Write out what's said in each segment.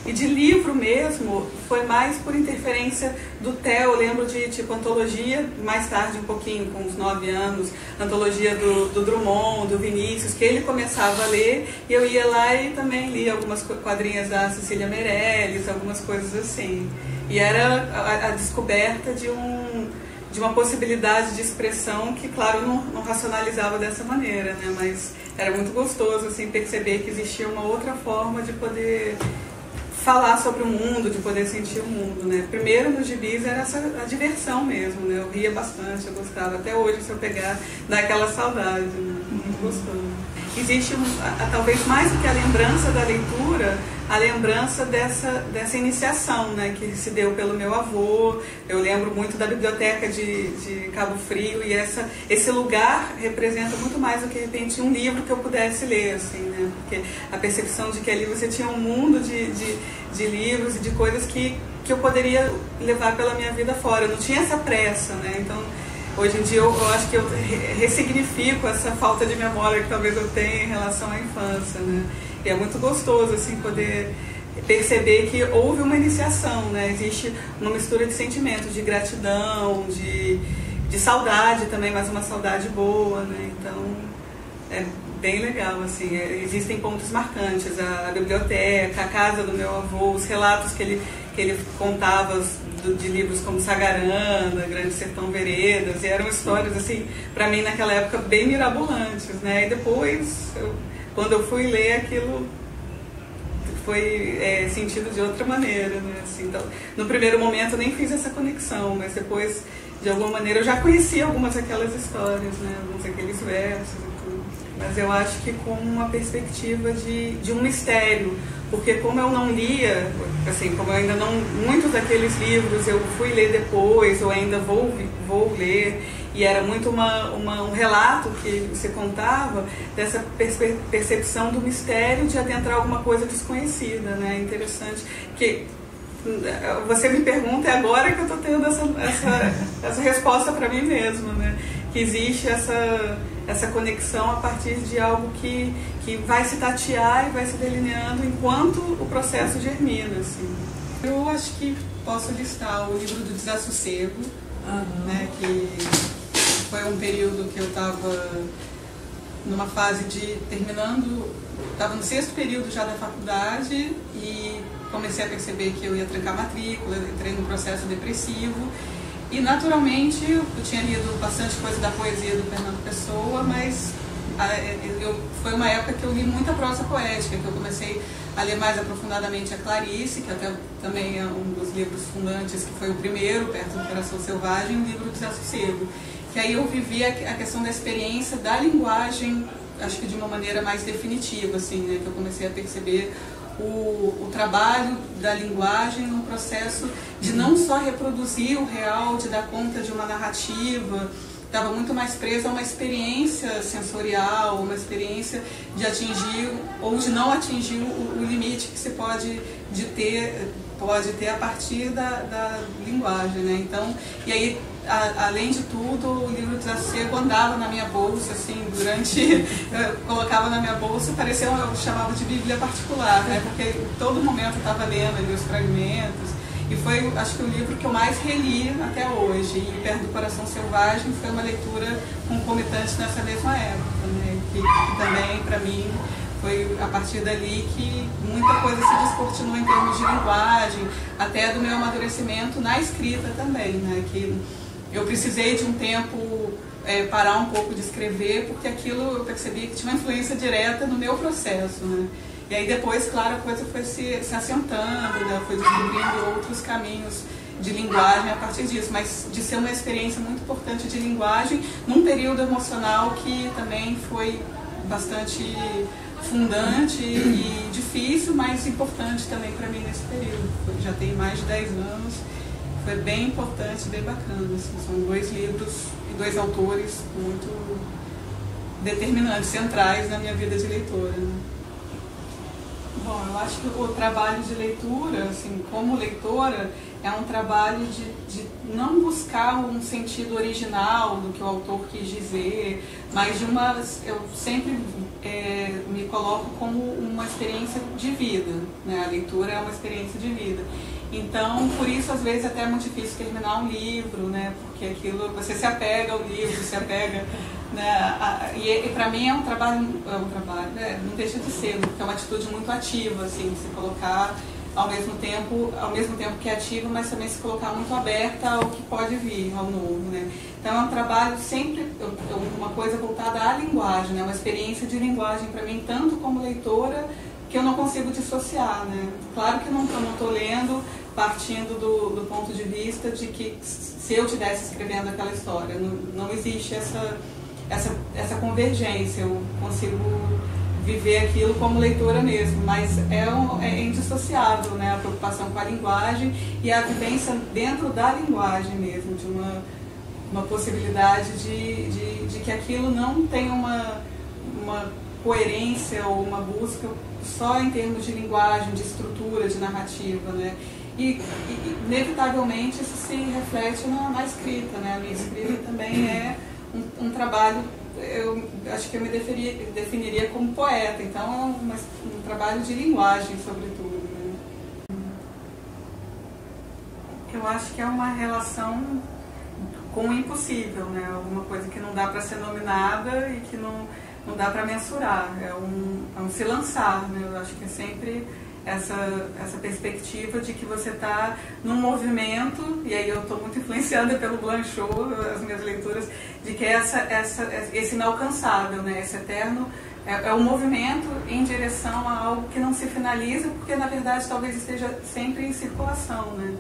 E de livro mesmo, foi mais por interferência do Theo. Eu lembro de tipo antologia, mais tarde um pouquinho, com uns 9 anos, antologia do Drummond, do Vinícius, que ele começava a ler, e eu ia lá e também lia algumas quadrinhas da Cecília Meirelles, algumas coisas assim. E era a descoberta de uma possibilidade de expressão que, claro, não racionalizava dessa maneira, né? Mas era muito gostoso assim, perceber que existia uma outra forma de poder falar sobre o mundo, de poder sentir o mundo, né? Primeiro nos gibis era a diversão mesmo, né? Eu ria bastante, eu gostava. Até hoje, se eu pegar, dá aquela saudade, né? Muito gostoso. Existe, talvez mais do que a lembrança da leitura, a lembrança dessa iniciação, né, que se deu pelo meu avô. Eu lembro muito da biblioteca de Cabo Frio, e esse lugar representa muito mais do que, de repente, um livro que eu pudesse ler, assim, né, porque a percepção de que ali você tinha um mundo de livros e de coisas que eu poderia levar pela minha vida fora. Eu não tinha essa pressa, né, então hoje em dia eu acho que eu ressignifico essa falta de memória que talvez eu tenha em relação à infância, né? E é muito gostoso assim poder perceber que houve uma iniciação, né? Existe uma mistura de sentimentos, de gratidão, de saudade também, mas uma saudade boa, né? Então é bem legal, assim. Existem pontos marcantes, a biblioteca, a casa do meu avô, os relatos que ele contava de livros como Sagarana, Grande Sertão Veredas, e eram histórias, assim, para mim naquela época bem mirabolantes, né? E depois, quando eu fui ler, aquilo foi sentido de outra maneira, né? Assim, então, no primeiro momento eu nem fiz essa conexão, mas depois, de alguma maneira, eu já conhecia algumas daquelas histórias, né? Alguns daqueles versos e tudo. Mas eu acho que com uma perspectiva de um mistério, porque como eu não lia, assim, como eu ainda não, muitos daqueles livros eu fui ler depois, ou ainda vou ler, e era muito um relato que você contava dessa percepção do mistério de adentrar alguma coisa desconhecida, né? Interessante, que você me pergunta, é agora que eu estou tendo essa resposta para mim mesma, né? Que existe essa conexão a partir de algo que vai se tatear e vai se delineando enquanto o processo germina, assim. Eu acho que posso listar o livro do Desassossego, né, que foi um período que eu estava numa fase de estava no 6º período já da faculdade e comecei a perceber que eu ia trancar matrícula, entrei num processo depressivo. E, naturalmente, eu tinha lido bastante coisa da poesia do Fernando Pessoa, mas foi uma época que eu li muita prosa poética, que eu comecei a ler mais aprofundadamente a Clarice, que até também é um dos livros fundantes, que foi o primeiro, perto do Coração Selvagem, o livro do Desassossego. Que aí eu vivi a questão da experiência da linguagem, acho que de uma maneira mais definitiva, assim, né, que eu comecei a perceber o trabalho da linguagem num processo de não só reproduzir o real, de dar conta de uma narrativa, estava muito mais presa a uma experiência sensorial, uma experiência de atingir ou de não atingir o limite que se pode ter a partir da linguagem, né? Então, e aí, além de tudo, o livro do Desassossego andava na minha bolsa, assim, eu colocava na minha bolsa, eu chamava de bíblia particular, né? Porque todo momento eu estava lendo ali os fragmentos, e foi, acho que, o livro que eu mais reli até hoje. E Perto do Coração Selvagem foi uma leitura concomitante nessa mesma época, né? Que também, para mim, foi a partir dali que muita coisa se descortinou em termos de linguagem, até do meu amadurecimento na escrita também, né? Que eu precisei de um tempo parar um pouco de escrever, porque aquilo eu percebi que tinha uma influência direta no meu processo, né? E aí depois, claro, a coisa foi se assentando, né? Foi descobrindo outros caminhos de linguagem a partir disso, mas de ser uma experiência muito importante de linguagem num período emocional que também foi bastante fundante e difícil, mas importante também para mim nesse período. Já tem mais de 10 anos, foi bem importante, bem bacana. Assim, são 2 livros e 2 autores muito determinantes, centrais na minha vida de leitora, né? Bom, eu acho que o trabalho de leitura, assim, como leitora, é um trabalho de não buscar um sentido original do que o autor quis dizer, mas eu sempre me coloco como uma experiência de vida, né? A leitura é uma experiência de vida. Então, por isso, às vezes, até é muito difícil terminar um livro, né? Porque aquilo, você se apega ao livro, se apega, né? E para mim não deixa de ser, porque é uma atitude muito ativa, assim, se colocar ao mesmo tempo que é ativa, mas também se colocar muito aberta ao que pode vir, ao novo, né? Então é um trabalho sempre, uma coisa voltada à linguagem, né? Uma experiência de linguagem para mim, tanto como leitora, que eu não consigo dissociar, né? Claro que eu não estou lendo partindo do ponto de vista de que se eu estivesse escrevendo aquela história, não existe essa convergência, eu consigo viver aquilo como leitora mesmo, mas é indissociável, né? A preocupação com a linguagem e a vivência dentro da linguagem mesmo, de uma possibilidade de que aquilo não tem uma coerência ou uma busca só em termos de linguagem, de estrutura, de narrativa, né? E inevitavelmente isso se reflete na escrita, né? A minha escrita também é um trabalho, eu acho que eu me definiria como poeta, então é um trabalho de linguagem, sobretudo, né? Eu acho que é uma relação com o impossível, né? Alguma coisa que não dá para ser nominada e que não dá para mensurar, é um se lançar, né? Eu acho que é sempre essa perspectiva de que você está num movimento, e aí eu estou muito influenciada pelo Blanchot, as minhas leituras, de que esse inalcançável, né? Esse eterno, é um movimento em direção a algo que não se finaliza, porque na verdade talvez esteja sempre em circulação, né?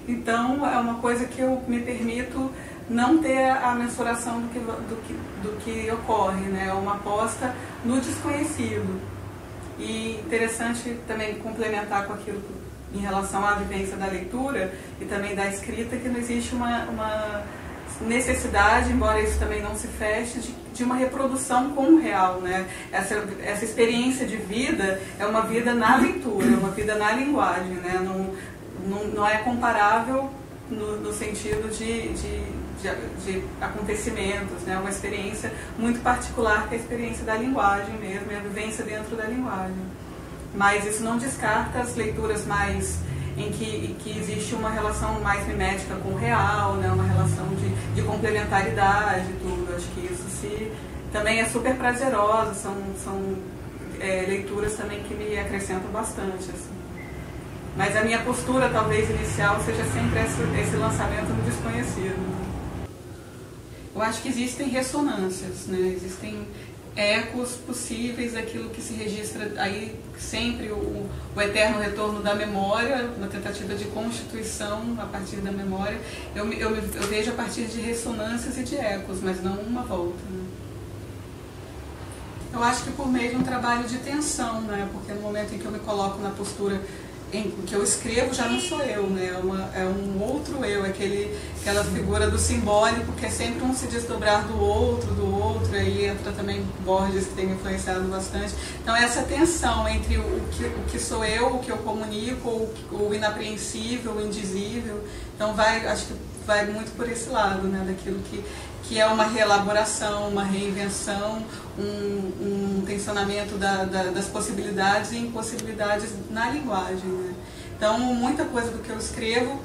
Então é uma coisa que eu me permito não ter a mensuração do que ocorre, né? É uma aposta no desconhecido. E interessante também complementar com aquilo em relação à vivência da leitura e também da escrita, que não existe uma necessidade, embora isso também não se feche, de uma reprodução com o real, né? Essa experiência de vida é uma vida na leitura, é uma vida na linguagem, né? Não é comparável no sentido de acontecimentos, né? Uma experiência muito particular que é a experiência da linguagem mesmo, e a vivência dentro da linguagem. Mas isso não descarta as leituras mais em que existe uma relação mais mimética com o real, né? Uma relação de complementaridade e tudo. Acho que isso também é super prazerosa, são leituras também que me acrescentam bastante, assim. Mas a minha postura, talvez, inicial seja sempre esse lançamento no desconhecido. Eu acho que existem ressonâncias, né? Existem ecos possíveis daquilo que se registra aí sempre, o eterno retorno da memória, uma tentativa de constituição a partir da memória. Eu vejo a partir de ressonâncias e de ecos, mas não uma volta, né? Eu acho que por meio de um trabalho de tensão, né? Porque no momento em que eu me coloco na postura em que eu escrevo, já não sou eu, né? É um outro eu, aquela figura do simbólico, que é sempre um se desdobrar do outro, aí entra também Borges, que tem me influenciado bastante. Então essa tensão entre o que sou eu, o que eu comunico, o inapreensível, o indizível, então acho que vai muito por esse lado, né? Daquilo que é uma reelaboração, uma reinvenção, um tensionamento das possibilidades e impossibilidades na linguagem, né? Então, muita coisa do que eu escrevo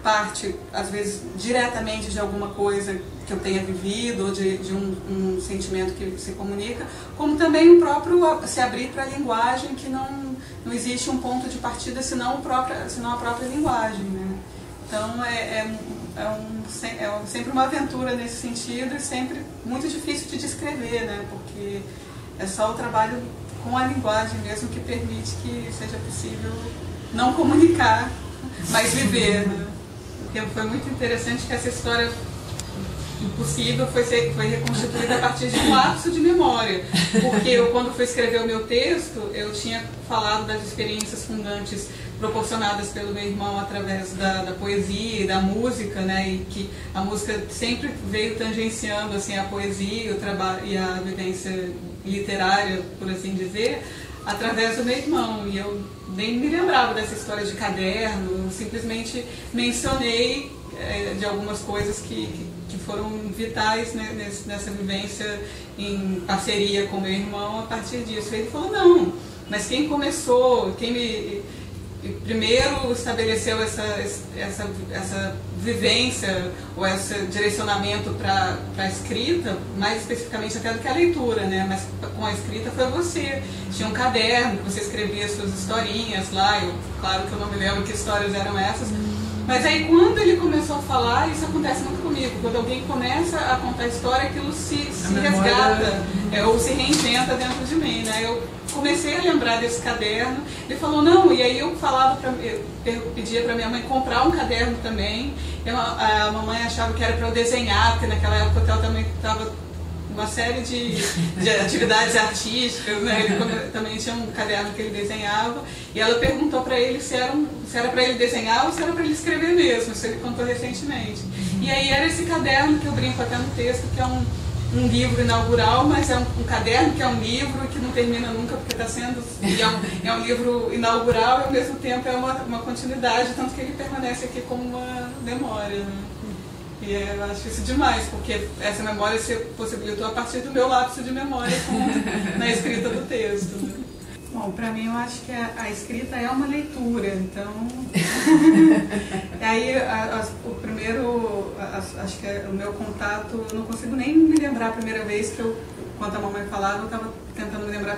parte, às vezes, diretamente de alguma coisa que eu tenha vivido, ou de um sentimento que se comunica, como também o próprio se abrir para a linguagem, que não existe um ponto de partida senão a própria linguagem, né? Então, sempre uma aventura nesse sentido e sempre muito difícil de descrever, né? Porque é só o trabalho com a linguagem mesmo que permite que seja possível não comunicar, mas viver, né? Porque foi muito interessante que essa história impossível foi reconstituída a partir de um lapso de memória, porque eu, quando fui escrever o meu texto, eu tinha falado das experiências fundantes proporcionadas pelo meu irmão através da poesia e da música, né? E que a música sempre veio tangenciando assim, a poesia, o trabalho e a vivência literária, por assim dizer, através do meu irmão. E eu nem me lembrava dessa história de caderno, simplesmente mencionei de algumas coisas que foram vitais, né, nessa vivência em parceria com meu irmão a partir disso. Ele falou, não, mas quem começou, quem me primeiro estabeleceu essa vivência ou esse direcionamento para a escrita, mais especificamente até do que a leitura, né? Mas com a escrita foi você. Tinha um caderno que você escrevia suas historinhas lá, claro que eu não me lembro que histórias eram essas, mas aí quando ele começou a falar, isso acontece muito comigo, quando alguém começa a contar a história, aquilo se resgata, ou se reinventa dentro de mim, né? Eu comecei a lembrar desse caderno, ele falou, não, e aí eu pedia para minha mãe comprar um caderno também, a mamãe achava que era para eu desenhar, porque naquela época o Theo também estava uma série de atividades artísticas, né? Ele também tinha um caderno que ele desenhava, e ela perguntou para ele se era para ele desenhar ou se era para ele escrever mesmo, isso ele contou recentemente. E aí era esse caderno que eu brinco até no texto, que é um livro inaugural, mas é um caderno que é um livro que não termina nunca, porque está sendo, é um livro inaugural e ao mesmo tempo é uma continuidade, tanto que ele permanece aqui como uma memória, né? E eu acho isso demais, porque essa memória se possibilitou a partir do meu lapso de memória na escrita do texto, né? Bom, para mim eu acho que a escrita é uma leitura, então aí o primeiro, acho que o meu contato, eu não consigo nem me lembrar a primeira vez que enquanto a mamãe falava, eu estava tentando me lembrar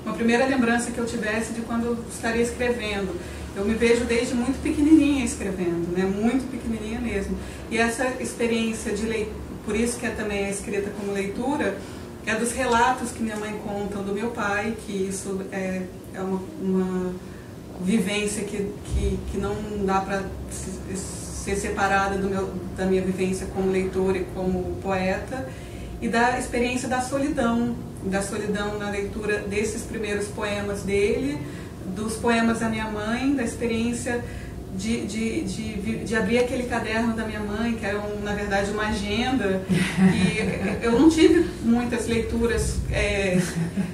uma primeira lembrança que eu tivesse de quando eu estaria escrevendo. Eu me vejo desde muito pequenininha escrevendo, né? Muito pequenininha mesmo. E essa experiência de leitura, por isso que também é escrita como leitura, é dos relatos que minha mãe conta do meu pai, que isso é uma vivência que não dá para ser separada da minha vivência como leitora e como poeta, e da experiência da solidão na leitura desses primeiros poemas dele, dos poemas da minha mãe, da experiência de abrir aquele caderno da minha mãe, que era na verdade uma agenda, e eu não tive muitas leituras,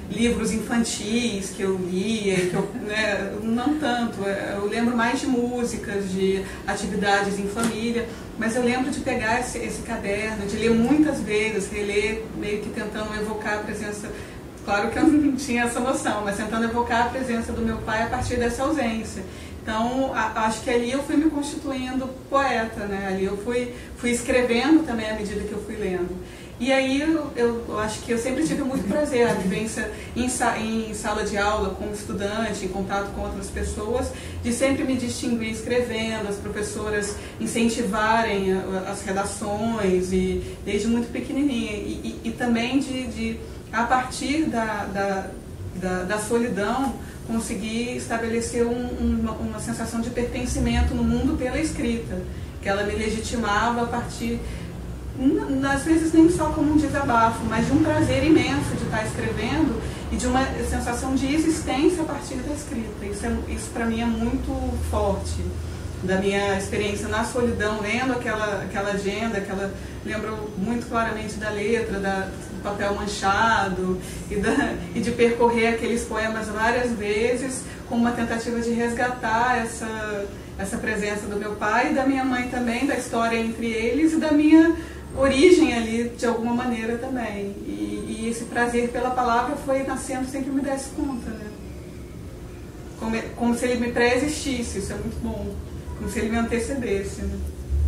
livros infantis que eu lia, né, não tanto, eu lembro mais de músicas, de atividades em família, mas eu lembro de pegar esse caderno, de ler muitas vezes, reler, meio que tentando evocar a presença. Claro que eu não tinha essa noção, mas tentando evocar a presença do meu pai a partir dessa ausência. Então, acho que ali eu fui me constituindo poeta, né? Ali eu fui escrevendo também à medida que eu fui lendo. E aí eu acho que eu sempre tive muito prazer, a vivência em sala de aula, como estudante, em contato com outras pessoas, de sempre me distinguir escrevendo, as professoras incentivarem as redações, e desde muito pequenininha. E também a partir da solidão, conseguir estabelecer uma sensação de pertencimento no mundo pela escrita, que ela me legitimava a partir, às vezes nem só como um desabafo, mas de um prazer imenso de estar escrevendo e de uma sensação de existência a partir da escrita. Isso para mim é muito forte, da minha experiência na solidão, lendo aquela agenda, lembro muito claramente da letra, do papel manchado, e de percorrer aqueles poemas várias vezes, com uma tentativa de resgatar essa presença do meu pai e da minha mãe também, da história entre eles e da minha origem ali, de alguma maneira também. E esse prazer pela palavra foi nascendo sem que eu me desse conta, né? Como se ele me pré-existisse, isso é muito bom. Como se ele me antecedesse, né?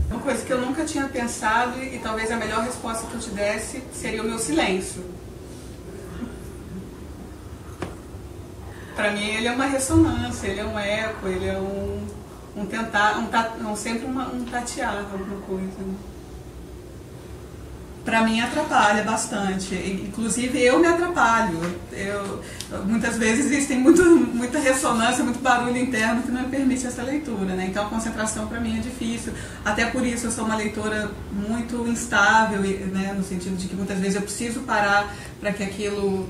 Uma coisa que eu nunca tinha pensado, e talvez a melhor resposta que eu te desse seria o meu silêncio. Para mim ele é uma ressonância, ele é um eco, ele é sempre um tatear alguma coisa, né? Para mim atrapalha bastante, inclusive eu me atrapalho. Muitas vezes existem muita ressonância, muito barulho interno que não me permite essa leitura, né? Então a concentração para mim é difícil, até por isso eu sou uma leitora muito instável, né? No sentido de que muitas vezes eu preciso parar para que aquilo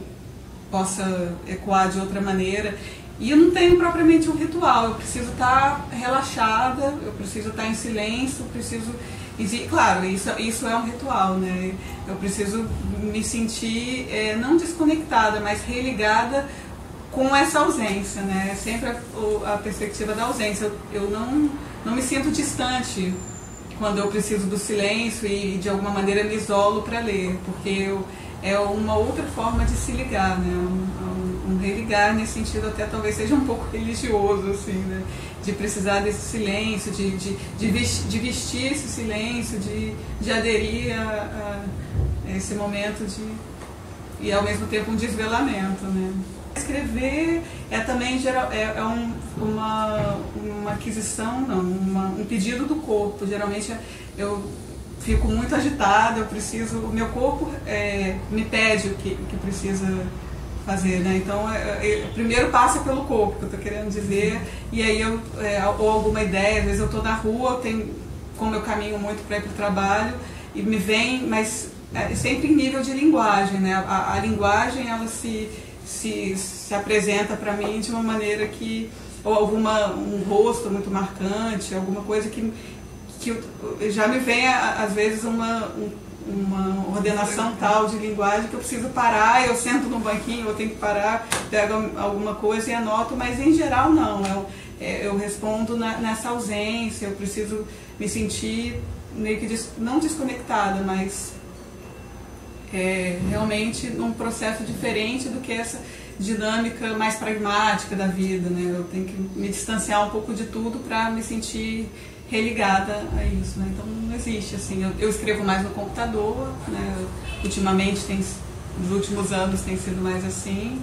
possa ecoar de outra maneira. E eu não tenho propriamente um ritual, eu preciso estar relaxada, eu preciso estar em silêncio, claro, isso é um ritual, né? Eu preciso me sentir, não desconectada, mas religada com essa ausência, né? Sempre a perspectiva da ausência. Eu não me sinto distante quando eu preciso do silêncio e de alguma maneira me isolo para ler, porque é uma outra forma de se ligar, né? Um religar nesse sentido até talvez seja um pouco religioso, assim, né? De precisar desse silêncio, de vestir esse silêncio, de aderir a esse momento e ao mesmo tempo um desvelamento, né? Escrever é também uma aquisição, não, um pedido do corpo. Geralmente eu fico muito agitada, o meu corpo me pede o que precisa fazer, né? Então, primeiro passa pelo corpo, que eu estou querendo dizer, e aí ou alguma ideia, às vezes eu estou na rua, como eu caminho muito para ir para o trabalho, e me vem, mas sempre em nível de linguagem, né? A linguagem, ela se apresenta para mim de uma maneira ou um rosto muito marcante, alguma coisa que já me vem às vezes uma ordenação tal de linguagem que eu preciso parar, eu sento num banquinho, eu tenho que parar, pego alguma coisa e anoto, mas em geral não, eu respondo nessa ausência, eu preciso me sentir meio que não desconectada, mas realmente num processo diferente do que essa dinâmica mais pragmática da vida, né? Eu tenho que me distanciar um pouco de tudo para me sentir religada a isso, né? Então não existe assim, eu escrevo mais no computador, né? Ultimamente nos últimos anos tem sido mais assim,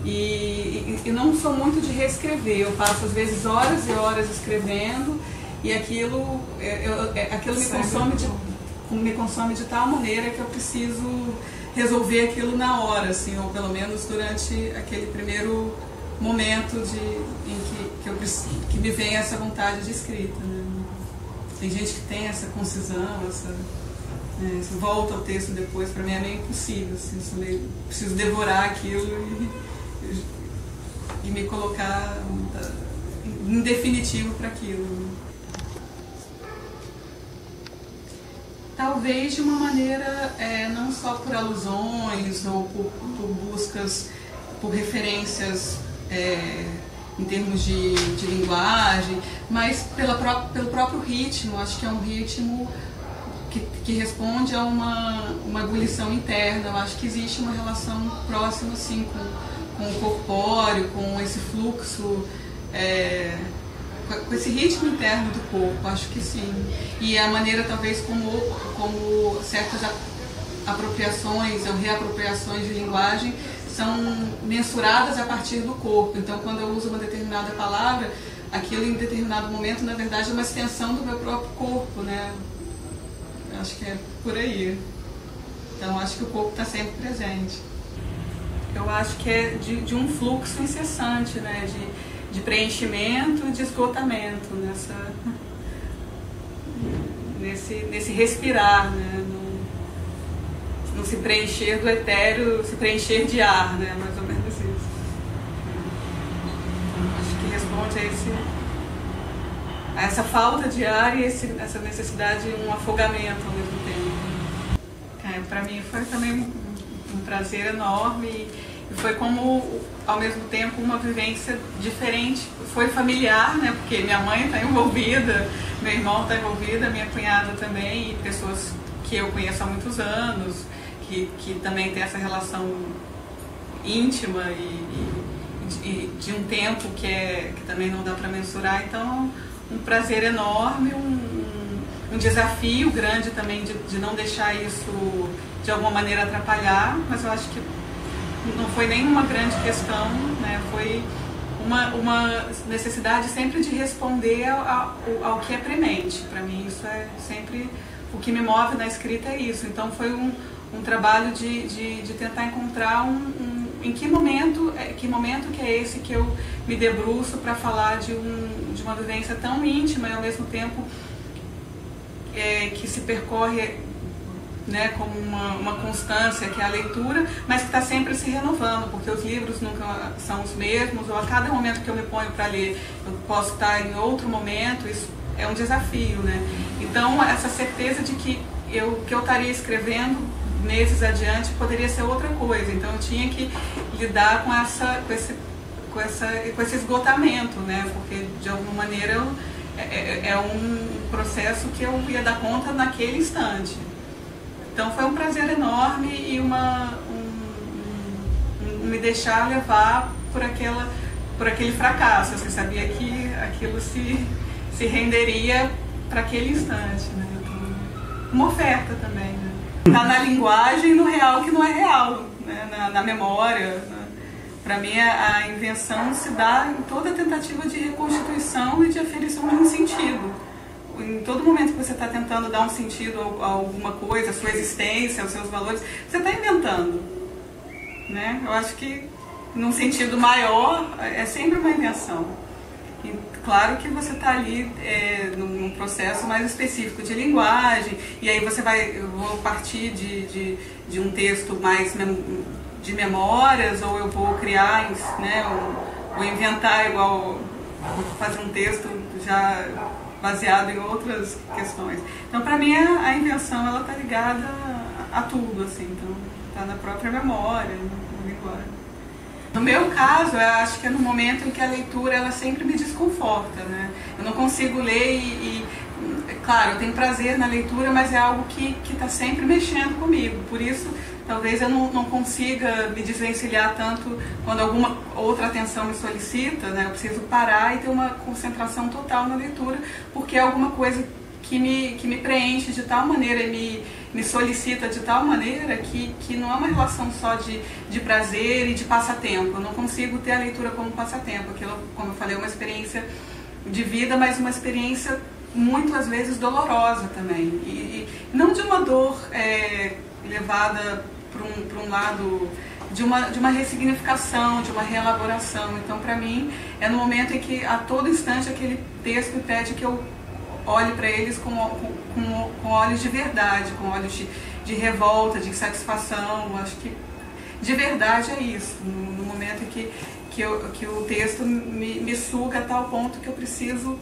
e não sou muito de reescrever, eu passo às vezes horas e horas escrevendo e aquilo me consome de tal maneira que eu preciso resolver aquilo na hora, assim, ou pelo menos durante aquele primeiro momento que me vem essa vontade de escrita, né? Tem gente que tem essa concisão, essa volta ao texto depois, para mim é meio impossível, assim, preciso devorar aquilo e me colocar em definitivo para aquilo. Talvez de uma maneira não só por alusões ou por buscas, por referências em termos de linguagem, mas pelo próprio ritmo. Acho que é um ritmo que responde a uma ebulição interna. Eu acho que existe uma relação próxima assim, com o corpóreo, com esse fluxo, com esse ritmo interno do corpo, acho que sim. E a maneira talvez como certas apropriações ou reapropriações de linguagem são mensuradas a partir do corpo. Então, quando eu uso uma determinada palavra, aquilo em determinado momento, na verdade, é uma extensão do meu próprio corpo, né? Acho que é por aí. Então, acho que o corpo está sempre presente. Eu acho que é de um fluxo incessante, né? De preenchimento e de esgotamento nesse respirar, né? No se preencher do etéreo, se preencher de ar, né? Mais ou menos isso. Então, acho que responde a essa falta de ar e essa necessidade de um afogamento ao mesmo tempo. Para mim foi também um prazer enorme e foi como, ao mesmo tempo, uma vivência diferente. Foi familiar, né? Porque minha mãe está envolvida, meu irmão está envolvido, minha cunhada também, e pessoas que eu conheço há muitos anos, que também tem essa relação íntima e de um tempo que também não dá para mensurar. Então, um prazer enorme, um desafio grande também de não deixar isso de alguma maneira atrapalhar, mas eu acho que não foi nenhuma grande questão, né? Foi uma necessidade sempre de responder ao que é premente. Para mim isso é sempre o que me move na escrita, é isso. Então foi um trabalho de tentar encontrar em que momento que é esse que eu me debruço para falar de uma vivência tão íntima e ao mesmo tempo que se percorre, né, como uma constância, que é a leitura, mas que está sempre se renovando, porque os livros nunca são os mesmos, ou a cada momento que eu me ponho para ler, eu posso estar em outro momento. Isso é um desafio, né? Então, essa certeza de que eu estaria escrevendo meses adiante poderia ser outra coisa, então eu tinha que lidar com esse esgotamento, né? Porque, de alguma maneira, é um processo que eu ia dar conta naquele instante. Então foi um prazer enorme e me deixar levar por aquele fracasso. Você sabia que aquilo se renderia para aquele instante, né? Então, uma oferta também, né? Tá na linguagem, no real que não é real, né? Na memória, né? Para mim a invenção se dá em toda tentativa de reconstituição e de aferição de um sentido. Em todo momento que você está tentando dar um sentido a alguma coisa, a sua existência, aos seus valores, você está inventando, né? Eu acho que num sentido maior é sempre uma invenção. E, claro que você está ali num processo mais específico de linguagem, e aí eu vou partir de um texto mais de memórias, ou eu vou criar, né, ou inventar igual, fazer um texto já baseado em outras questões. Então, para mim, a invenção ela está ligada a tudo, assim. Então, está na própria memória, na linguagem. No meu caso, eu acho que é no momento em que a leitura ela sempre me desconforta, né? Eu não consigo ler claro, eu tenho prazer na leitura, mas é algo que está sempre mexendo comigo. Por isso, talvez eu não consiga me desvencilhar tanto quando alguma outra atenção me solicita, né? Eu preciso parar e ter uma concentração total na leitura, porque é alguma coisa que me preenche de tal maneira e me solicita de tal maneira que não é uma relação só de prazer e de passatempo. Eu não consigo ter a leitura como passatempo. Aquilo, como eu falei, é uma experiência de vida, mas uma experiência muitas vezes dolorosa também. E não de uma dor levada para um lado de uma ressignificação, de uma reelaboração. Então, para mim, é no momento em que a todo instante aquele texto pede que eu olhe para eles com olhos de verdade, com olhos de revolta, de satisfação. Acho que de verdade é isso, no momento em que o texto me suga a tal ponto que eu preciso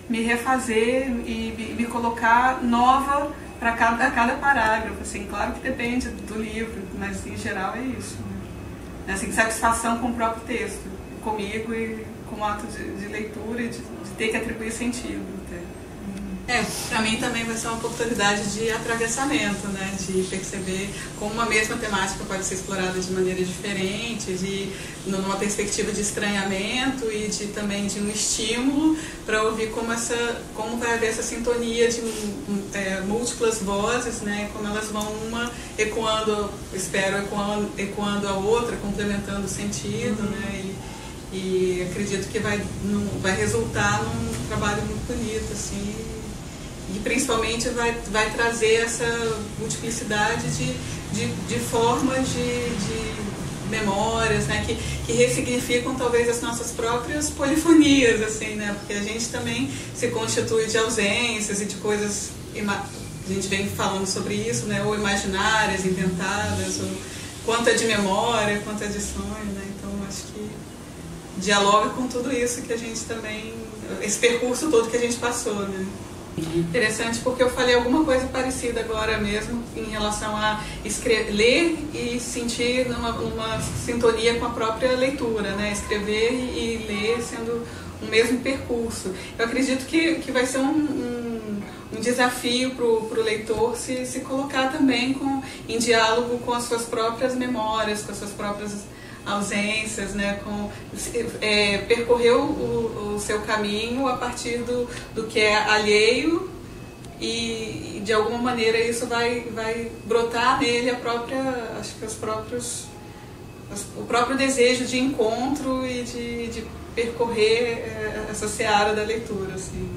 me refazer e me colocar nova para cada parágrafo. Assim, claro que depende do livro, mas em geral é isso, né? Assim, satisfação com o próprio texto, comigo e com o ato de leitura e de ter que atribuir sentido até. Para mim também vai ser uma oportunidade de atravessamento, né? De perceber como uma mesma temática pode ser explorada de maneiras diferentes, numa perspectiva de estranhamento e também de um estímulo para ouvir como vai haver essa sintonia de múltiplas vozes, né? Como elas vão uma ecoando, ecoando a outra, complementando o sentido, né? E acredito que vai resultar num trabalho muito bonito, assim. E principalmente vai trazer essa multiplicidade de formas de memórias, né? Que ressignificam talvez as nossas próprias polifonias, assim, né? Porque a gente também se constitui de ausências e de coisas, a gente vem falando sobre isso, né? Ou imaginárias, inventadas, ou quanto é de memória, quanto é de sonho, né? Então acho que dialoga com tudo isso que a gente também, esse percurso todo que a gente passou, né? Interessante, porque eu falei alguma coisa parecida agora mesmo em relação a ler e sentir numa sintonia com a própria leitura, né? Escrever e ler sendo um mesmo percurso. Eu acredito que vai ser um desafio para o leitor se colocar também em diálogo com as suas próprias memórias, com as suas próprias ausências, né? Percorrer o seu caminho a partir do que é alheio e de alguma maneira isso vai brotar nele acho que o próprio desejo de encontro e de percorrer essa seara da leitura, assim.